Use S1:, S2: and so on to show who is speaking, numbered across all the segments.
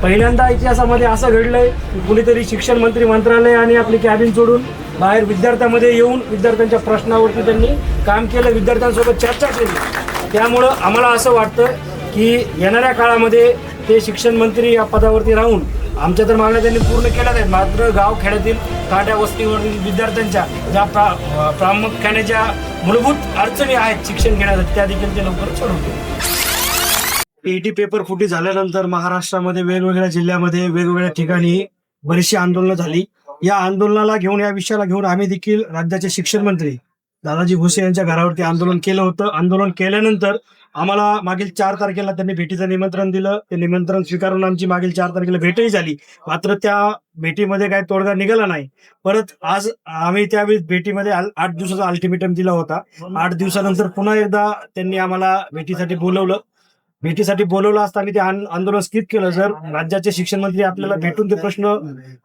S1: पहिल्यांदा इतिहासामध्ये असं घडलंय की कुणीतरी शिक्षण मंत्री मंत्रालय आणि आपली कॅबिन सोडून बाहेर विद्यार्थ्यांमध्ये येऊन विद्यार्थ्यांच्या प्रश्नावरती त्यांनी काम केलं, विद्यार्थ्यांसोबत चर्चा केली. त्यामुळं आम्हाला असं वाटतं की येणाऱ्या काळामध्ये ते शिक्षण मंत्री या पदावरती राहून आमच्या तर मागण्या त्यांनी पूर्ण केल्या आहेत, मात्र गावखेड्यातील काट्या वस्तीवरील विद्यार्थ्यांच्या ज्या प्रामुख्याने ज्या मूलभूत अडचणी आहेत शिक्षण घेण्यासाठी त्या देखील ते लवकर सोडवतील. ईटी पेपर फुटी झाल्यानंतर महाराष्ट्रामध्ये वेगवेगळ्या जिल्ह्यामध्ये वेगवेगळ्या ठिकाणी बरीचशी आंदोलनं झाली. या आंदोलनाला घेऊन, या विषयाला घेऊन आम्ही देखील राज्याचे शिक्षण मंत्री दादाजी भुसे यांच्या घरावरती आंदोलन केलं होतं. आंदोलन केल्यानंतर आम्हाला मागील 4 तारखेला त्यांनी भेटीचं निमंत्रण दिलं. ते निमंत्रण स्वीकारून आमची मागील 4 तारखेला भेटही झाली. मात्र त्या भेटीमध्ये काही तोडगा निघाला नाही. परत आज आम्ही त्यावेळी भेटीमध्ये 8 दिवसाचा अल्टिमेटम दिला होता. 8 दिवसानंतर पुन्हा एकदा त्यांनी आम्हाला भेटीसाठी बोलवलं असताना ते आंदोलन स्किप केलं. जर राज्याचे शिक्षण मंत्री आपल्याला भेटून ते प्रश्न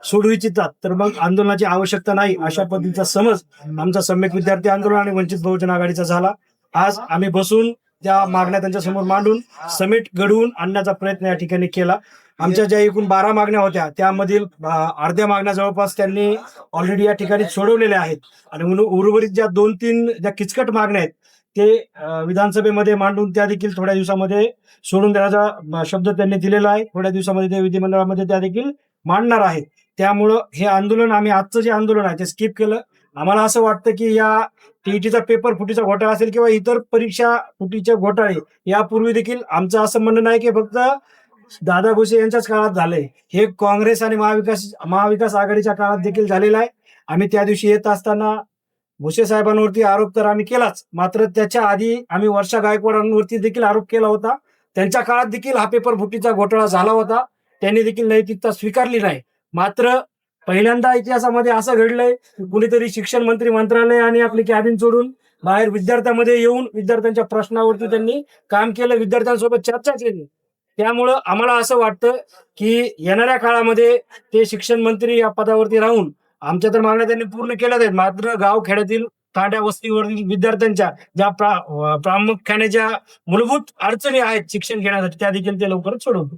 S1: सोडवू इच्छितात तर मग आंदोलनाची आवश्यकता नाही, अशा पद्धतीचा समज आमचा सम्यक विद्यार्थी आंदोलन आणि वंचित बहुजन आघाडीचा झाला. आज आम्ही बसून त्या मागण्या त्यांच्या समोर मांडून समेट घडवून आणण्याचा प्रयत्न या ठिकाणी केला. आमच्या ज्या एकूण 12 मागण्या होत्या त्यामधील अर्ध्या मागण्या जवळपास त्यांनी ऑलरेडी या ठिकाणी सोडवलेल्या आहेत आणि उर्वरित ज्या 2-3 ज्या किचकट मागण्या आहेत ते विधानसभेमध्ये मांडून त्या देखील थोड्या दिवसामध्ये सोडून देण्याचा शब्द त्यांनी दिलेला आहे. थोड्या दिवसामध्ये ते विधिमंडळामध्ये त्या देखील मांडणार आहेत. त्यामुळं हे आंदोलन, आम्ही आजचं जे आंदोलन आहे ते स्किप केलं. आम्हाला असं वाटतं की या टीईटीचा पेपर फुटीचा घोटाळा असेल किंवा इतर परीक्षा फुटीचे घोटाळे यापूर्वी देखील आमचं असं म्हणणं नाही की फक्त दादा भुसे यांच्याच काळात झालंय. हे काँग्रेस आणि महाविकास आघाडीच्या काळात देखील झालेलं आहे. आम्ही त्या दिवशी येत असताना भुसे साहेबांवरती आरोप तर आम्ही केलाच, मात्र त्याच्या आधी आम्ही वर्षा गायकवाडांवरती देखील आरोप केला होता. त्यांच्या काळात देखील हा पेपर फुटीचा घोटाळा झाला होता. त्यांनी देखील नैतिकता स्वीकारली नाही. मात्र पहिल्यांदा इतिहासामध्ये असं घडलंय कुणीतरी शिक्षण मंत्री मंत्रालय आणि आपली कॅबिन सोडून बाहेर विद्यार्थ्यांमध्ये येऊन विद्यार्थ्यांच्या प्रश्नावरती त्यांनी काम केलं, विद्यार्थ्यांसोबत चर्चा केली. त्यामुळं आम्हाला असं वाटतं की येणाऱ्या काळामध्ये ते शिक्षण मंत्री या पदावरती राहून आमच्या तर मागण्या त्यांनी पूर्ण केल्या आहेत, मात्र गावखेड्यातील काट्या वस्तीवरील विद्यार्थ्यांच्या ज्या प्रामुख्याने ज्या मूलभूत अडचणी आहेत शिक्षण घेण्यासाठी त्या देखील ते लवकरच सोडवतील.